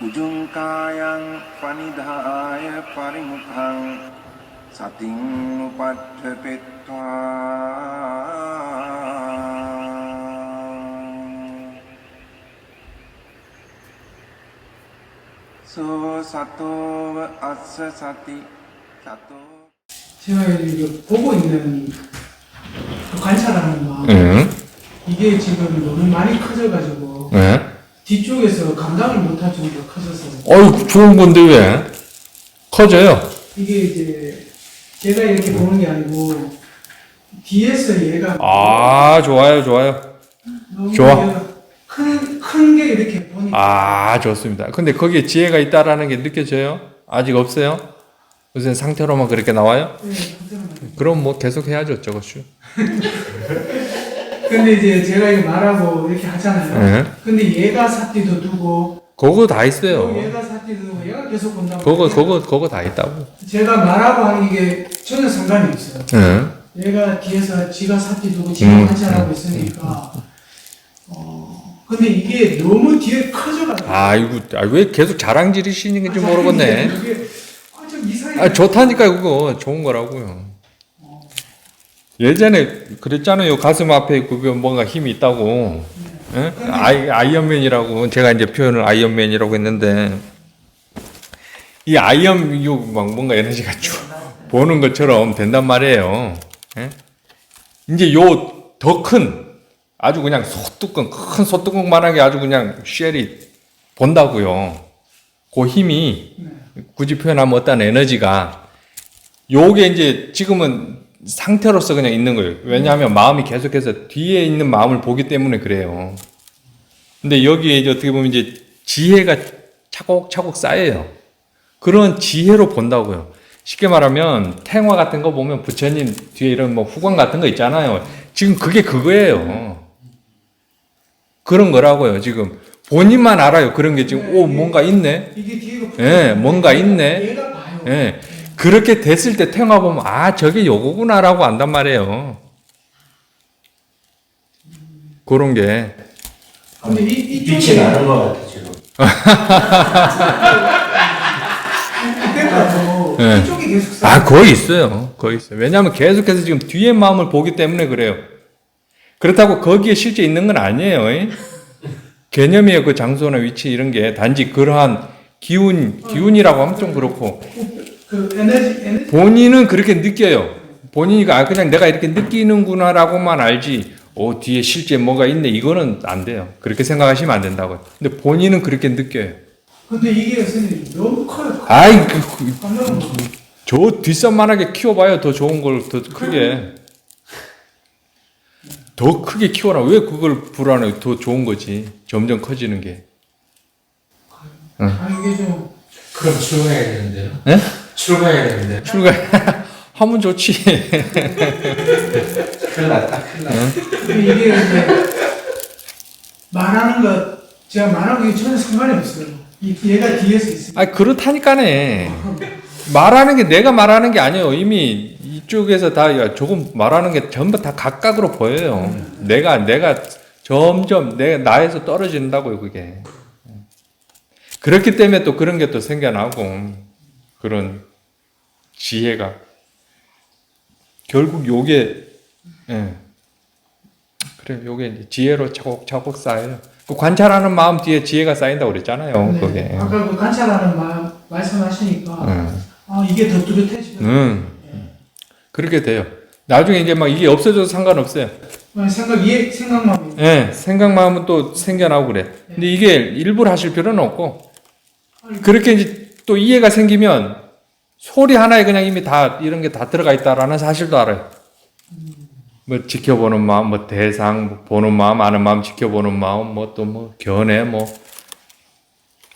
උජුංකායං පනිදාය පරිමුඛං සතින් උපට්ඨපෙත්වා 소 사토 아스 사티 사토 제가 이거 보고 있는 그 관찰하는 거 이게 지금 너무 많이 커져가지고 뒤쪽에서 감당을 못할 정도로 커져서 어이 좋은 건데 왜 커져요? 이게 이제 제가 이렇게 보는 게 아니고 뒤에서 얘가 아 좋아요 너무 좋아. 큰 게 이렇게 보니까 아 좋습니다. 근데 거기에 지혜가 있다라는 게 느껴져요? 아직 없어요? 무슨 상태로만 그렇게 나와요? 네, 감당을 그럼 뭐 계속 해야죠 저것이. 근데 이제 제가 이거 말하고 이렇게 하잖아요. 근데 얘가 사티도 두고 그거 다 또 있어요. 얘가 사티도 두고 얘가 계속 본다고 그거 다 있다고. 제가 말하고 하는 게 전혀 상관이 없어요. 얘가 뒤에서 지가 사티 두고 지가 관찰하고 있으니까 근데 이게 너무 뒤에 커져가지고 아이고 왜 계속 자랑질이시는 건지 모르겠네. 이게 좀 이상해. 아 좋다니까 그거 좋은 거라고요. 예전에 그랬잖아요. 가슴 앞에 그게 뭔가 힘이 있다고. 예? 아이언맨이라고 제가 이제 표현을 아이언맨이라고 했는데 이 막 뭔가 에너지가 쭉 보는 것처럼 된단 말이에요. 예? 이제 요 더 큰 아주 그냥 큰 소뚜껑만하게 아주 그냥 쉘이 본다고요. 그 힘이 굳이 표현하면 어떤 에너지가 요게 이제 지금은 상태로서 그냥 있는 거예요. 왜냐하면 마음이 계속해서 뒤에 있는 마음을 보기 때문에 그래요. 근데 여기에 이제 어떻게 보면 이제 지혜가 차곡차곡 쌓여요. 그런 지혜로 본다고요. 쉽게 말하면 탱화 같은 거 보면 부처님 뒤에 이런 뭐 후광 같은 거 있잖아요. 지금 그게 그거예요. 그런 거라고요. 지금 본인만 알아요. 그런 게 지금 뭔가 있네. 이게 뒤에 예, 뭔가 있네. 얘가 봐요. 예. 그렇게 됐을 때 태영아 보면 저게 요거구나라고 안단 말이에요. 그런 게. 근데 빛이 나는 것 같아 지금. 그때부터 예. 이쪽이 계속 쌓여. 거의 있어요. 거의 있어요. 왜냐하면 계속해서 지금 뒤에 마음을 보기 때문에 그래요. 그렇다고 거기에 실제 있는 건 아니에요. 개념이에요. 그 장소나 위치 이런 게 단지 그러한 기운이라고 하면 좀 그렇고. 그 에너지 본인은 그렇게 느껴요. 본인이 그냥 내가 이렇게 느끼는구나라고만 알지. 뒤에 실제 뭐가 있네. 이거는 안 돼요. 그렇게 생각하시면 안 된다고요. 근데 본인은 그렇게 느껴요. 근데 이게 선생님 너무 커요. 깜짝 저 뒷산만하게 키워봐요. 더 좋은 걸 더 크게. 더 크게 키워라. 왜 그걸 불안해? 더 좋은 거지. 점점 커지는 게. 이게 좀 그럼 출가해야 되는데요? 예? 출가해야 되는데. 하면 좋지. 큰일 났다. 이게 이제 말하는 거 제가 말하는 게 전혀 상관이 없어요. 얘가 뒤에서 있어요. 그렇다니까네. 말하는 게 내가 말하는 게 아니에요. 이미 이쪽에서 다 조금 말하는 게 전부 다 각각으로 보여요. 내가 점점 나에서 떨어진다고요, 그게. 그렇기 때문에 또 그런 게 또 생겨나고, 그런 지혜가. 결국 요게, 그래, 요게 이제 지혜로 차곡차곡 쌓여요. 그 관찰하는 마음 뒤에 지혜가 쌓인다고 그랬잖아요, 네. 그게. 아까 그 관찰하는 마음 말씀하시니까 이게 더 뚜렷해지죠. 그렇게 돼요. 나중에 이제 막 이게 없어져도 상관없어요. 생각만. 예, 생각마음은 또 생겨나고 그래. 근데 이게 일부러 하실 필요는 없고, 그렇게 이제 또 이해가 생기면 소리 하나에 그냥 이미 다 이런 게 다 들어가 있다라는 사실도 알아요. 뭐 지켜보는 마음, 뭐 대상 보는 마음, 아는 마음, 지켜보는 마음, 뭐 또 뭐 견해, 뭐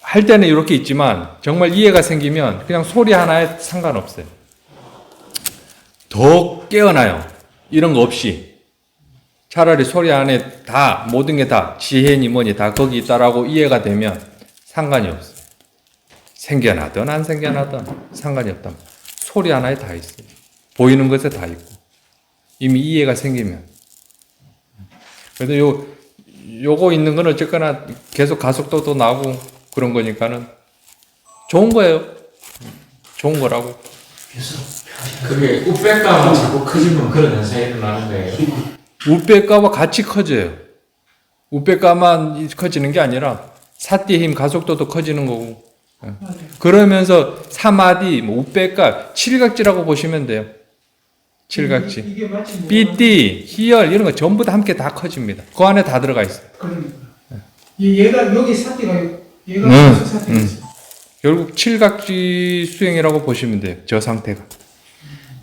할 때는 이렇게 있지만 정말 이해가 생기면 그냥 소리 하나에 상관없어요. 더 깨어나요. 이런 거 없이. 차라리 소리 안에 다, 모든 게 다, 지혜니 뭐니 다 거기 있다라고 이해가 되면 상관이 없어요. 생겨나든 안 생겨나든 상관이 없다. 소리 하나에 다 있어요. 보이는 것에 다 있고. 이미 이해가 생기면. 그래도 요거 있는 건 어쨌거나 계속 가속도도 나고, 그런 거니까는 좋은 거예요. 좋은 거라고. 그래서 그게 우백가가 자꾸 커지면 그런 현상이 일어나는 거예요. 우백가와 같이 커져요. 우백가만 커지는 게 아니라 사띠의 힘 가속도도 커지는 거고. 맞아요. 그러면서 사마디, 뭐 우백가, 칠각지라고 보시면 돼요. 칠각지. 이게 마치 뭐 삐띠, 희열 이런 거 전부 다 함께 다 커집니다. 그 안에 다 들어가 있어요. 그러니까 얘가 여기 사띠가 얘가 음, 사띠가 있어. 결국 칠각지 수행이라고 보시면 돼요. 저 상태가.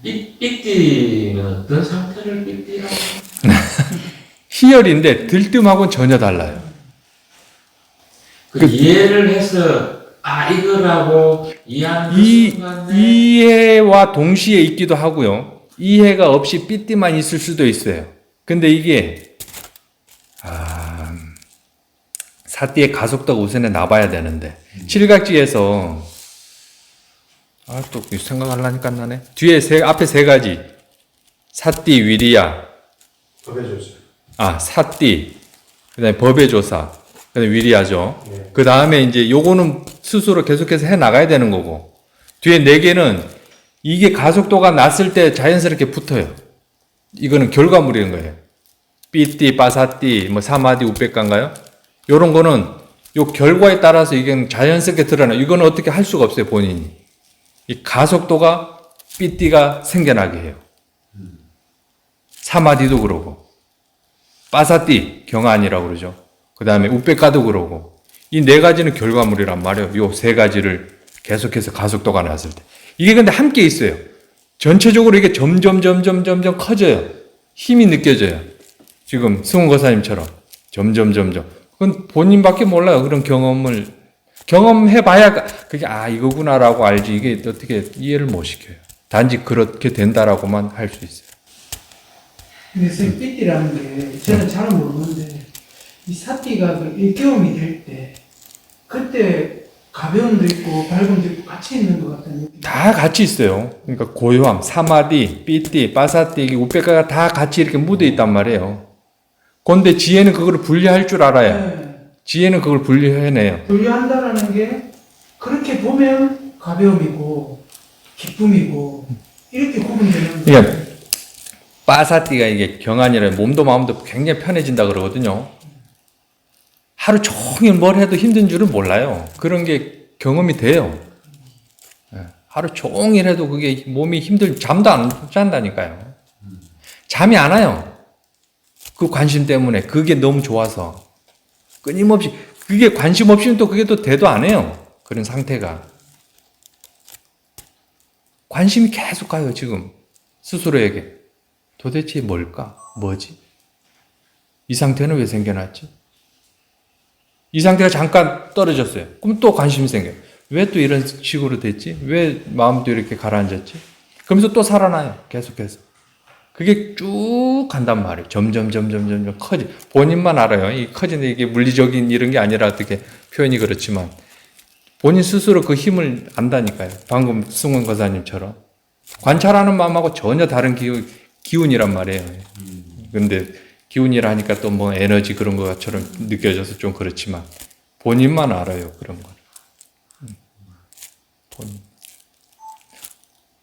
삐띠는 어떤 상태를 삐띠라고? 희열인데 들뜸하고는 전혀 달라요. 그 이해를 해서 이거라고 이해하는 순간에 이해와 동시에 있기도 하고요. 이해가 없이 삐띠만 있을 수도 있어요. 근데 이게 사띠의 가속도가 우선에 나봐야 되는데 칠각지에서 또 생각하려니까 나네. 앞에 세 가지 사띠 위리야, 법해줬어요. 사띠, 그다음에 법의 조사, 그다음에 위리야죠. 예. 그 다음에 이제 요거는 스스로 계속해서 해 나가야 되는 거고 뒤에 네 개는 이게 가속도가 났을 때 자연스럽게 붙어요. 이거는 결과물인 거예요. 삐띠, 빠사띠, 뭐 사마디, 우백가인가요? 요런 거는 요 결과에 따라서 이게 자연스럽게 드러나요. 이거는 어떻게 할 수가 없어요, 본인이. 이 가속도가 삐띠가 생겨나게 해요. 사마디도 그러고, 빠사띠, 경안이라고 그러죠. 그 다음에 우백가도 그러고, 이 네 가지는 결과물이란 말이에요. 요 세 가지를 계속해서 가속도가 났을 때. 이게 근데 함께 있어요. 전체적으로 이게 점점 커져요. 힘이 느껴져요. 지금 승훈거사님처럼. 점점. 그건 본인밖에 몰라요. 그런 경험해봐야 그게 이거구나라고 알지. 이게 어떻게 이해를 못 시켜요. 단지 그렇게 된다라고만 할 수 있어요. 근데 선생님 삐띠라는 게 저는 잘은 모르는데 이 사띠가 그 일교음이 될 때 그때 가벼움도 있고 밝음도 있고 같이 있는 것 같다는 느낌. 다 같이 있어요. 그러니까 고요함, 사마디, 삐띠, 빠사띠, 우백가가 다 같이 이렇게 묻어 있단 말이에요. 그런데 지혜는 그걸 분리할 줄 알아요. 네. 지혜는 그걸 분리해내요. 분류한다라는 게 그렇게 보면 가벼움이고 기쁨이고 이렇게 구분되는 그러니까 거예요. 빠사띠가 이게 경안이라 몸도 마음도 굉장히 편해진다 그러거든요. 하루 종일 뭘 해도 힘든 줄은 몰라요. 그런 게 경험이 돼요. 하루 종일 해도 그게 몸이 잠도 안 잔다니까요. 잠이 안 와요. 그 관심 때문에 그게 너무 좋아서 끊임없이 그게 관심 없이는 또 그게 또 대도 안 해요. 그런 상태가 관심이 계속 가요. 지금 스스로에게 도대체 뭘까? 뭐지? 이 상태는 왜 생겨났지? 이 상태가 잠깐 떨어졌어요. 그럼 또 관심이 생겨요. 왜 또 이런 식으로 됐지? 왜 마음도 이렇게 가라앉았지? 그러면서 또 살아나요. 계속해서. 그게 쭉 간단 말이에요. 점점 커지. 본인만 알아요. 이 커지는 이게 물리적인 이런 게 아니라 어떻게 표현이 그렇지만 본인 스스로 그 힘을 안다니까요. 방금 승훈 거사님처럼 관찰하는 마음하고 전혀 다른 기운이란 말이에요. 근데 기운이라 하니까 또 뭐 에너지 그런 것처럼 느껴져서 좀 그렇지만 본인만 알아요. 그런 거. 본인.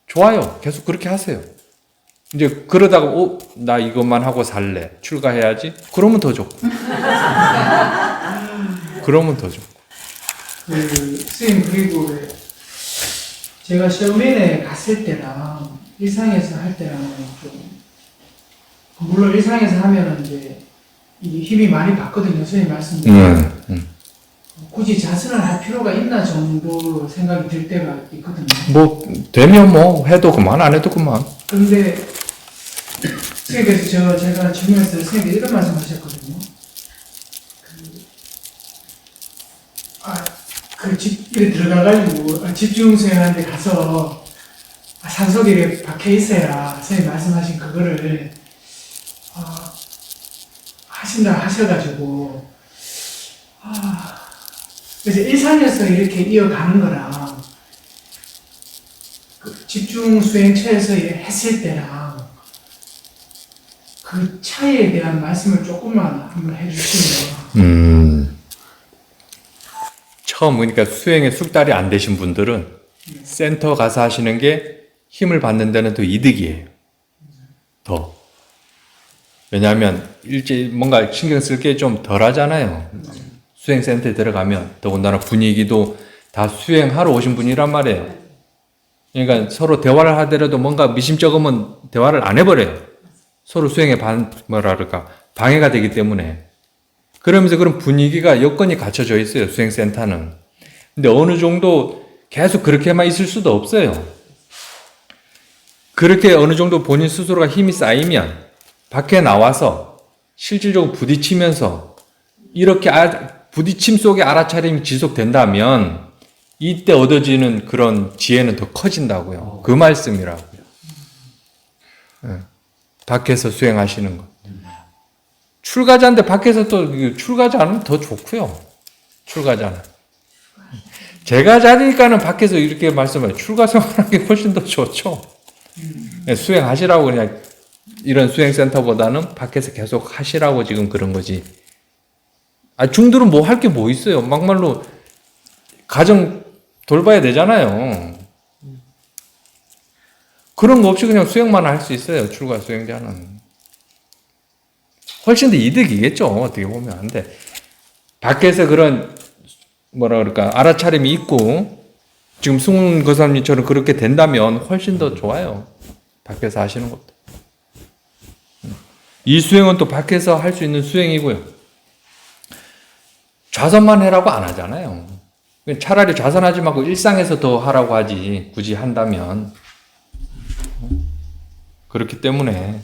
좋아요. 계속 그렇게 하세요. 이제 그러다가 나 이것만 하고 살래. 출가해야지. 그러면 더 좋고. 그러면 더 좋고. 선생님 그리고 제가 시험연에 갔을 때랑 일상에서 할 때랑 좀 물론 일상에서 하면은 이제 이 힘이 많이 받거든요. 선생님 말씀대로. 굳이 자선을 할 필요가 있나 정도 생각이 들 때가 있거든요. 뭐 되면 뭐 해도 그만 안 해도 그만. 그런데 선생님께서 제가 질문했을 때 선생님이 이런 말씀하셨거든요. 이렇게 들어가가지고 집중 수행하는데 가서 산속에 이렇게 박혀 있어야 선생님 말씀하신 그거를 하셔가지고 그래서 일상에서 이렇게 이어가는 거랑 그 집중 수행처에서 했을 때랑 그 차이에 대한 말씀을 조금만 한번 해주시면. 처음 그러니까 수행에 숙달이 안 되신 분들은 센터 가서 하시는 게 힘을 받는 데는 더 이득이에요. 더. 왜냐하면 일제 뭔가 신경 쓸 게 좀 덜 하잖아요. 수행센터에 들어가면 더군다나 분위기도 다 수행하러 오신 분이란 말이에요. 그러니까 서로 대화를 하더라도 뭔가 미심쩍으면 대화를 안 해버려요. 서로 수행에 방해가 되기 때문에. 그러면서 그런 분위기가 여건이 갖춰져 있어요. 수행센터는. 근데 어느 정도 계속 그렇게만 있을 수도 없어요. 그렇게 어느 정도 본인 스스로가 힘이 쌓이면 밖에 나와서 실질적으로 부딪히면서 이렇게 부딪힘 속에 알아차림이 지속된다면 이때 얻어지는 그런 지혜는 더 커진다고요. 그 말씀이라고요. 밖에서 수행하시는 것. 출가자인데 밖에서 또 출가자는 더 좋고요. 출가자는. 제가 자니까는 밖에서 이렇게 말씀해요. 출가 생활하는 게 훨씬 더 좋죠. 수행하시라고 그냥 이런 수행센터보다는 밖에서 계속 하시라고 지금 그런 거지. 중들은 뭐 할 게 뭐 있어요. 막말로 가정 돌봐야 되잖아요. 그런 거 없이 그냥 수행만 할 수 있어요. 출가 수행자는. 훨씬 더 이득이겠죠. 어떻게 보면. 근데 밖에서 그런 뭐라 그럴까 알아차림이 있고 지금 승훈 거사님처럼 그렇게 된다면 훨씬 더 좋아요. 밖에서 하시는 것도. 이 수행은 또 밖에서 할 수 있는 수행이고요. 좌선만 해라고 안 하잖아요. 차라리 좌선하지 말고 일상에서 더 하라고 하지. 굳이 한다면. 그렇기 때문에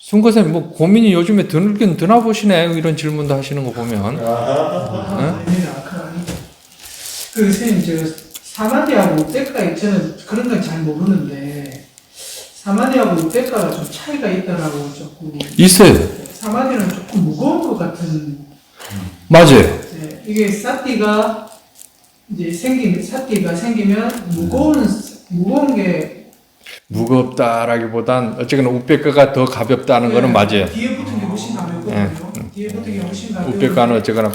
승거사님 뭐 고민이 요즘에 드물긴 드나 보시네. 이런 질문도 하시는 거 보면. 아닙니다. 그 선생님 저 사마디하고 우백가 저는 그런 건 잘 모르는데 사마디하고 우백가가 좀 차이가 있다라고 조금 있어요. 사마디는 조금 무거운 것 같은. 맞아요. 네, 이게 사띠가 이제 사띠가 생기면 무거운 게 무겁다라기보단 어쨌거나 우백가가 더 가볍다는 네, 거는 맞아요. 뒤에 붙은 게 훨씬 가볍거든요. 뒤에 붙은 게 훨씬 가볍고 우백가는 어쨌거나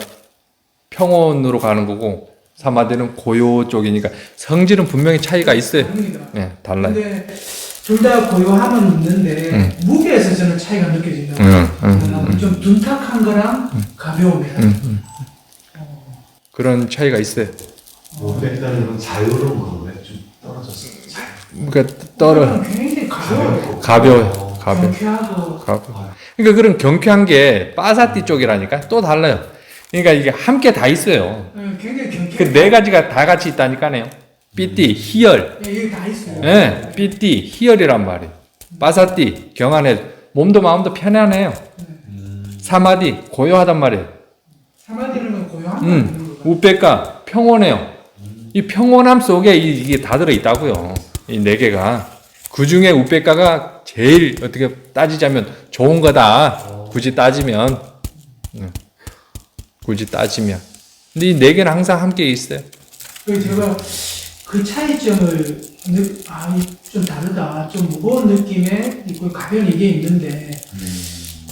평온으로 가는 거고 사마디는 고요 쪽이니까 성질은 분명히 차이가 있어요. 다릅니다. 네, 달라요. 근데 둘 다 고요함은 있는데 무게에서 저는 차이가 느껴진다. 좀 둔탁한 거랑 가벼움이랑. 그런 차이가 있어요. 우백가는 자유로운 건데 좀 떨어졌어요. 그러니까 굉장히 가벼워요. 가벼워요. 경쾌하고. 그러니까 그런 경쾌한 게 빠사띠 쪽이라니까 또 달라요. 그러니까 이게 함께 다 있어요. 굉장히 경쾌. 그 네 가지가 다 같이 있다니까요. 삐띠, 희열. 이게 다 있어요. 네, 삐띠, 희열이란 말이에요. 빠사띠, 경안해. 몸도 마음도 편안해요. 사마디, 고요하단 말이에요. 사마디는 고요한 거 있는 거. 우백가, 평온해요. 이 평온함 속에 이게 다 들어있다고요. 이 네 개가. 그 중에 우백가가 제일 어떻게 따지자면 좋은 거다. 굳이 따지면. 굳이 따지면. 근데 이 네 개는 항상 함께 있어요. 그래서 제가 그 차이점을 좀 다르다. 좀 무거운 느낌에 있고 가벼운 이게 있는데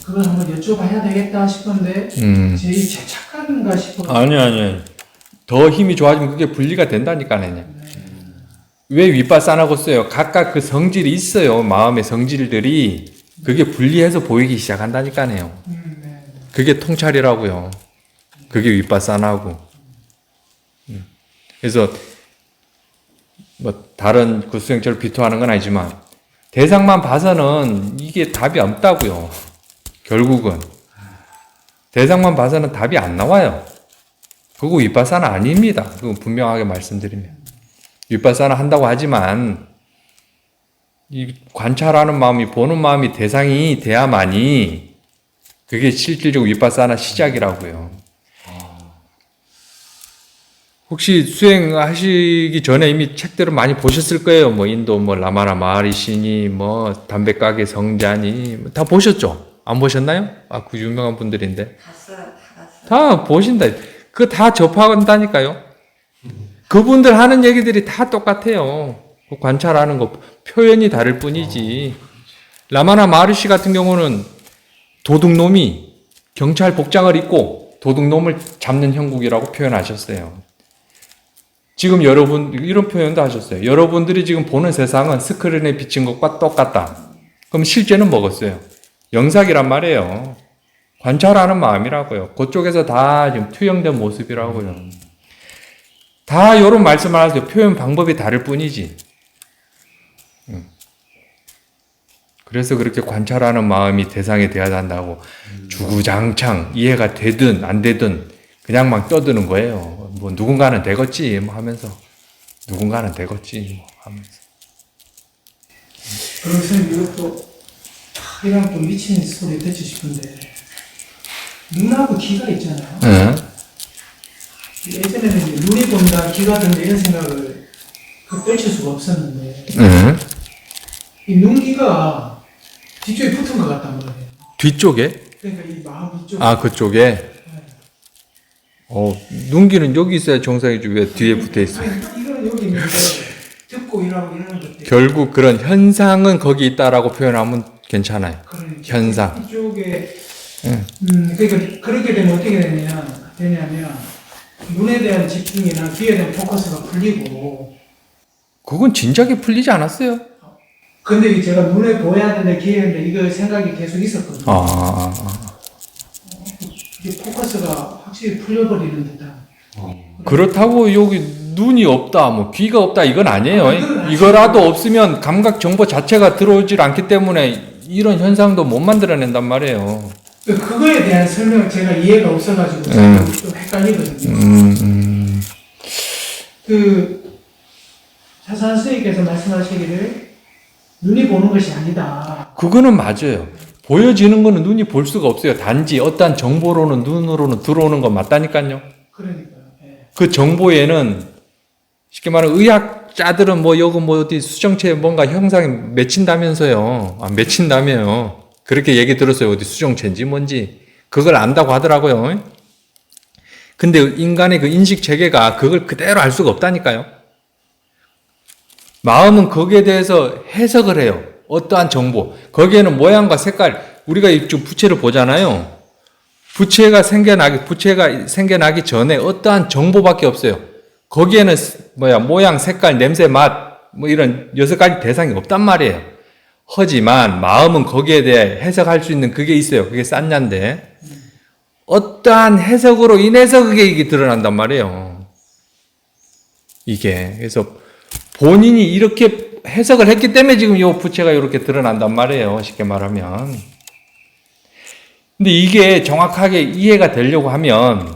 그걸 한번 여쭤봐야 되겠다 싶은데 제 착각인가 싶어요. 아니. 더 힘이 좋아지면 그게 분리가 된다니까요. 왜 윗바사나고 써요? 각각 그 성질이 있어요. 마음의 성질들이. 그게 분리해서 보이기 시작한다니까요. 네. 그게 통찰이라고요. 그게 윗바사나고. 그래서 뭐 다른 구수행처를 비토하는 건 아니지만 대상만 봐서는 이게 답이 없다고요. 결국은 대상만 봐서는 답이 안 나와요. 그거 윗바사나 아닙니다. 그거 분명하게 말씀드리면 윗바사나 한다고 하지만 이 관찰하는 마음이 보는 마음이 대상이 돼야만이 그게 실질적으로 윗바사나 시작이라고요. 혹시 수행하시기 전에 이미 책들을 많이 보셨을 거예요. 뭐 인도 뭐 라마나 마하리시니 뭐 담배가게 성자니 다 보셨죠? 안 보셨나요? 그 유명한 분들인데. 다 보신다. 그거 다 접한다니까요. 그분들 하는 얘기들이 다 똑같아요. 관찰하는 거 표현이 다를 뿐이지. 라마나 마하리시 같은 경우는 도둑놈이 경찰 복장을 입고 도둑놈을 잡는 형국이라고 표현하셨어요. 지금 여러분 이런 표현도 하셨어요. 여러분들이 지금 보는 세상은 스크린에 비친 것과 똑같다. 그럼 실제는 뭐겠어요? 영상이란 말이에요. 관찰하는 마음이라고요. 그쪽에서 다 지금 투영된 모습이라고요. 다 이런 말씀을 하세요. 표현 방법이 다를 뿐이지. 그래서 그렇게 관찰하는 마음이 대상이 되어야 한다고 주구장창 이해가 되든 안 되든 그냥 막 떠드는 거예요. 뭐 누군가는 되겠지 뭐 하면서 누군가는 되겠지 뭐 하면서. 그래서 이것도 이랑 좀 미친 소리 듣지 싶은데 눈하고 귀가 있잖아요. 응? 예전에는 이제 눈이 본다, 귀가 든다 이런 생각을 떨칠 수가 없었는데 응? 이 눈귀가 뒤쪽에 붙은 것 같단 말이에요. 뒤쪽에? 그러니까 이 마음 이쪽. 아 그쪽에? 눈기는 여기 있어야 정상이지 왜 뒤에 붙어 있어요? 이거는 여기 있는데 듣고 일하고 이러는 것들. 결국 그런 현상은 거기 있다라고 표현하면 괜찮아요. 그러니까 현상. 이쪽에 그러니까 그렇게 되면 어떻게 되냐면 눈에 대한 집중이나 귀에 대한 포커스가 풀리고. 그건 진작에 풀리지 않았어요? 근데 이게 제가 눈에 보여야 되는데 귀에 되는데 이거 생각이 계속 있었거든요. 이게 포커스가 확실히 풀려버리는 듯한. 그렇다고 여기 눈이 없다, 뭐 귀가 없다 이건 아니에요. 이거라도 없으면 감각 정보 자체가 들어오질 않기 때문에 이런 현상도 못 만들어낸단 말이에요. 그거에 대한 설명 제가 이해가 없어가지고 좀 헷갈리거든요. 차산 스님께서 말씀하시기를 눈이 보는 것이 아니다. 그거는 맞아요. 보여지는 거는 눈이 볼 수가 없어요. 단지 어떠한 정보로는 눈으로는 들어오는 건 맞다니까요. 그러니까요. 예. 그 정보에는 쉽게 말하면 의학자들은 뭐 여기 뭐 어디 수정체에 뭔가 형상이 맺힌다면서요. 맺힌다며요. 그렇게 얘기 들었어요. 어디 수정체인지 뭔지. 그걸 안다고 하더라고요. 근데 인간의 그 인식 체계가 그걸 그대로 알 수가 없다니까요. 마음은 거기에 대해서 해석을 해요. 어떠한 정보. 거기에는 모양과 색깔, 우리가 지금 부채를 보잖아요. 부채가 생겨나기 전에 어떠한 정보밖에 없어요. 거기에는 모양, 색깔, 냄새, 맛, 뭐 이런 6가지 대상이 없단 말이에요. 하지만 마음은 거기에 대해 해석할 수 있는 그게 있어요. 그게 싼냐인데 어떠한 해석으로 인해서 그게 드러난단 말이에요. 이게 그래서 본인이 이렇게 해석을 했기 때문에 지금 이 부채가 이렇게 드러난단 말이에요. 쉽게 말하면. 근데 이게 정확하게 이해가 되려고 하면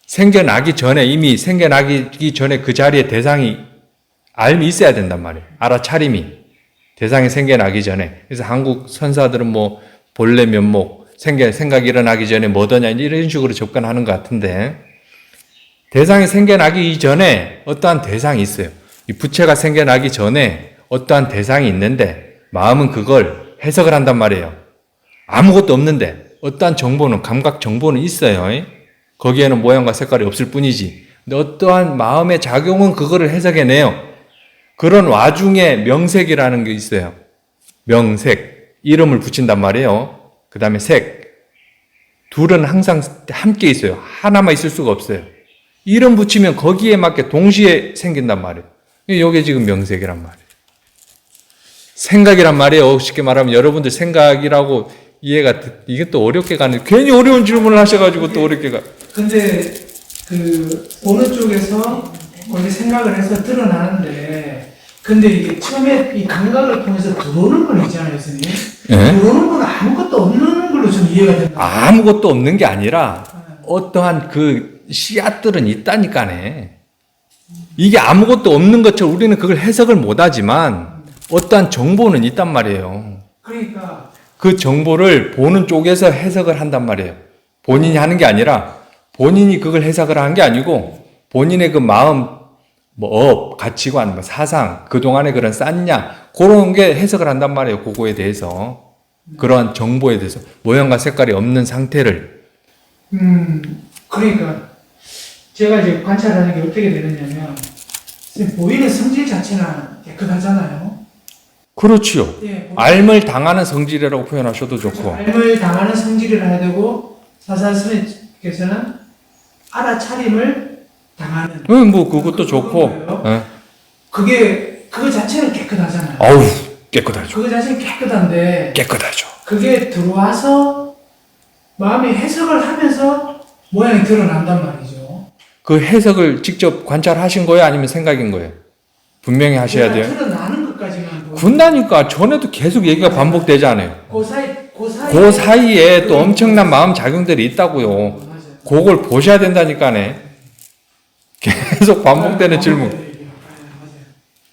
생겨나기 전에 그 자리에 대상이 알미 있어야 된단 말이에요. 알아차림이. 대상이 생겨나기 전에. 그래서 한국 선사들은 뭐 본래 면목, 생각이 일어나기 전에 뭐더냐 이런 식으로 접근하는 것 같은데 대상이 생겨나기 이전에 어떠한 대상이 있어요. 이 부채가 생겨나기 전에 어떠한 대상이 있는데 마음은 그걸 해석을 한단 말이에요. 아무것도 없는데 어떠한 정보는 감각 정보는 있어요. 거기에는 모양과 색깔이 없을 뿐이지. 근데 어떠한 마음의 작용은 그거를 해석해내요. 그런 와중에 명색이라는 게 있어요. 명색. 이름을 붙인단 말이에요. 그 다음에 색. 둘은 항상 함께 있어요. 하나만 있을 수가 없어요. 이름 붙이면 거기에 맞게 동시에 생긴단 말이에요. 이게 지금 명색이란 말이에요. 생각이란 말이에요. 쉽게 말하면 여러분들 생각이라고 이해가, 이게 또 어렵게 가는, 괜히 어려운 질문을 하셔가지고 또 어렵게 가. 근데 보는 쪽에서 거기 생각을 해서 드러나는데 근데 이게 처음에 이 감각을 통해서 들어오는 건 있잖아요, 선생님. 네? 들어오는 건 아무것도 없는 걸로 좀 이해가 된다. 아무것도 없는 게 아니라 어떠한 그 씨앗들은 있다니까네. 이게 아무것도 없는 것처럼 우리는 그걸 해석을 못하지만 어떠한 정보는 있단 말이에요. 그러니까 그 정보를 보는 쪽에서 해석을 한단 말이에요. 본인이 하는 게 아니라 본인이 그걸 해석을 하는 게 아니고 본인의 그 마음, 가치관, 사상, 그동안의 그런 쌌냐 그런 게 해석을 한단 말이에요. 그거에 대해서. 그러한 정보에 대해서 모양과 색깔이 없는 상태를. 그러니까 제가 이제 관찰하는 게 어떻게 되느냐면 보이는 성질 자체는 깨끗하잖아요. 그렇지요. 예, 알을 당하는 성질이라고 표현하셔도 좋고. 알을 당하는 성질이라 해야 되고 사산 스님께서는 알아차림을 당하는. 뭐 그것도 좋고. 거예요. 예. 그거 자체는 깨끗하잖아요. 어우, 깨끗하죠. 그거 자체는 깨끗한데 깨끗하죠. 그게 들어와서 마음이 해석을 하면서 모양이 드러난단 말이죠. 그 해석을 직접 관찰하신 거예요? 아니면 생각인 거예요? 분명히 하셔야 돼요. 드러나는 것까지만. 군다니까 전에도 계속 얘기가 반복되잖아요. 그 사이에 또 엄청난 마음 작용들이 있다고요. 맞아요. 그걸 보셔야 된다니까네. 계속 반복되는 질문.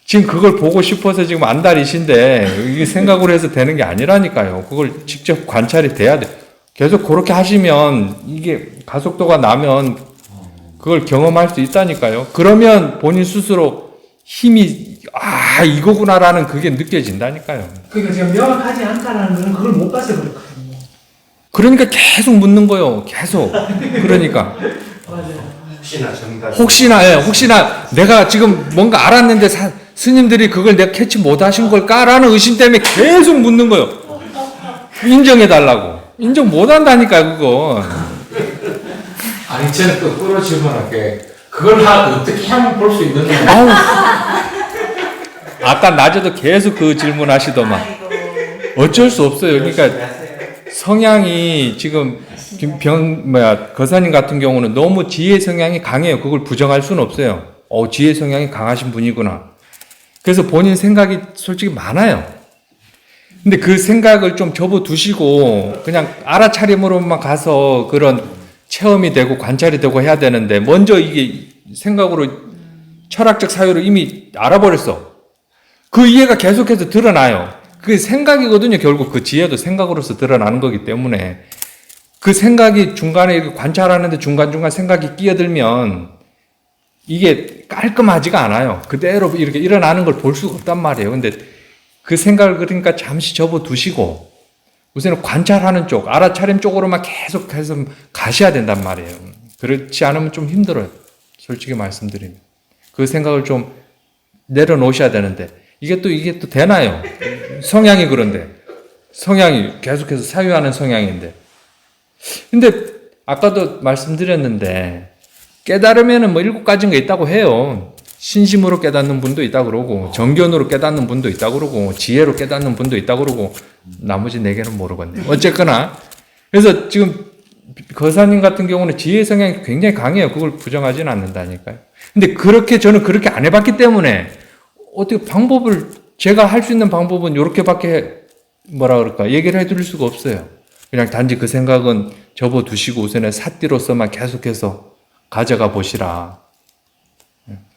지금 그걸 보고 싶어서 지금 안달이신데 이게 생각으로 해서 되는 게 아니라니까요. 그걸 직접 관찰이 돼야 돼. 계속 그렇게 하시면 이게 가속도가 나면 그걸 경험할 수 있다니까요. 그러면 본인 스스로 힘이 이거구나라는 그게 느껴진다니까요. 그러니까 제가 명확하지 않다라는 거는 그걸 못 봐서 그렇거든요. 그러니까 계속 묻는 거예요. 계속. 그러니까 맞아요. 혹시나 내가 지금 뭔가 알았는데 스님들이 그걸 내가 캐치 못하신 걸까라는 의심 때문에 계속 묻는 거예요. 인정해달라고. 인정 못한다니까 그거. 아니 저는 거꾸로 질문할게. 그걸 어떻게 하면 볼 수 있는 거야? 아우. 아까 낮에도 계속 그 질문하시더만. 어쩔 수 없어요. 그러니까 성향이 지금 거사님 같은 경우는 너무 지혜 성향이 강해요. 그걸 부정할 수는 없어요. 지혜 성향이 강하신 분이구나. 그래서 본인 생각이 솔직히 많아요. 근데 그 생각을 좀 접어두시고 그냥 알아차림으로만 가서 그런 체험이 되고 관찰이 되고 해야 되는데 먼저 이게 생각으로 철학적 사유를 이미 알아버렸어. 그 이해가 계속해서 드러나요. 그게 생각이거든요. 결국 그 지혜도 생각으로서 드러나는 거기 때문에 그 생각이 중간에 이렇게 관찰하는데 중간중간 생각이 끼어들면 이게 깔끔하지가 않아요. 그대로 이렇게 일어나는 걸 볼 수가 없단 말이에요. 근데 그 생각을 그러니까 잠시 접어두시고 우선은 관찰하는 쪽, 알아차림 쪽으로만 계속해서 가셔야 된단 말이에요. 그렇지 않으면 좀 힘들어요. 솔직히 말씀드리면. 그 생각을 좀 내려놓으셔야 되는데 이게 또 되나요? 성향이 그런데. 성향이 계속해서 사유하는 성향인데. 근데 아까도 말씀드렸는데 깨달으면은 7가지인 게 있다고 해요. 신심으로 깨닫는 분도 있다고 그러고 정견으로 깨닫는 분도 있다고 그러고 지혜로 깨닫는 분도 있다고 그러고 나머지 4개는 모르겠네요. 어쨌거나 그래서 지금 거사님 같은 경우는 지혜 성향이 굉장히 강해요. 그걸 부정하지는 않는다니까요. 근데 저는 그렇게 안 해봤기 때문에 어떻게 제가 할 수 있는 방법은 이렇게밖에 얘기를 해드릴 수가 없어요. 그냥 단지 그 생각은 접어두시고 우선은 삿띠로서만 계속해서 가져가 보시라.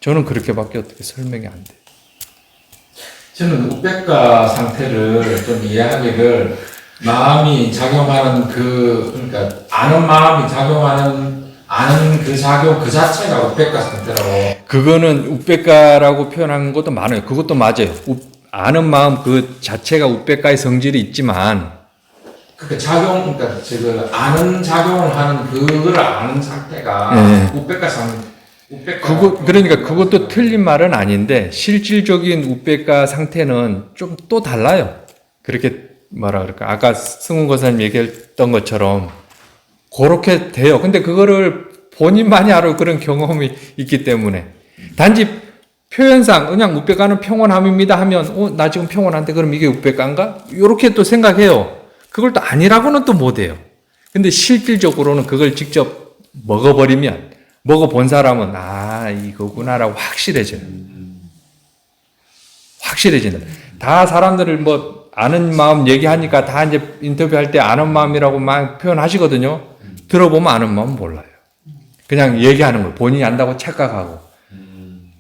저는 그렇게밖에 어떻게 설명이 안 돼요. 저는 우백가 상태를 좀 이해하기를 마음이 작용하는 그러니까 아는 마음이 작용하는 아는 그 작용 그 자체가 우백가 상태라고. 그거는 우백가라고 표현한 것도 많아요. 그것도 맞아요. 아는 마음 그 자체가 우백가의 성질이 있지만 그러니까 지금 아는 작용을 하는 그걸 아는 상태가 우백가 상태. 그러니까 그것도 틀린 말은 아닌데 실질적인 우백가 상태는 좀 또 달라요. 그렇게 아까 승훈거사님 얘기했던 것처럼 그렇게 돼요. 근데 그거를 본인만이 알고 그런 경험이 있기 때문에 단지 표현상 그냥 우백가는 평온함입니다 하면 나 지금 평온한데 그럼 이게 우백가인가? 이렇게 또 생각해요. 그걸 또 아니라고는 또 못해요. 근데 실질적으로는 그걸 직접 먹어본 사람은 이거구나라고 확실해져요. 확실해진다. 다 사람들을 아는 마음 얘기하니까 다 이제 인터뷰할 때 아는 마음이라고 막 표현하시거든요. 들어보면 아는 마음은 몰라요. 그냥 얘기하는 거예요. 본인이 안다고 착각하고.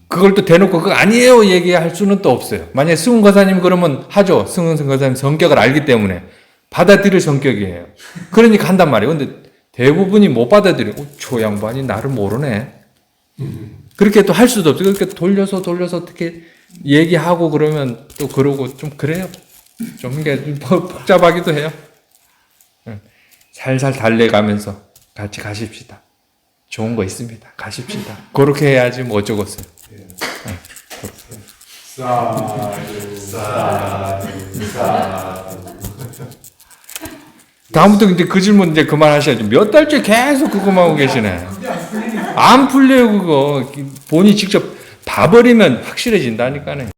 그걸 또 대놓고 그거 아니에요 얘기할 수는 또 없어요. 만약에 승훈 거사님 그러면 하죠. 승훈 거사님 성격을 알기 때문에 받아들일 성격이에요. 그러니까 한단 말이에요. 근데 대부분이 못 받아들여. 저 양반이 나를 모르네. 그렇게 또 할 수도 없어요. 그렇게 돌려서 어떻게 얘기하고 그러면 또 그러고 좀 그래요. 좀 이게 복잡하기도 해요. 살살 달래가면서 같이 가십시다. 좋은 거 있습니다. 가십시다. 그렇게 해야지 뭐 어쩌겠어요. 다음부터 근데 그 질문 이제 그만하셔야죠. 몇 달째 계속 그거만 하고 계시네. 안 풀려요, 그거. 본인 직접 봐버리면 확실해진다니까요.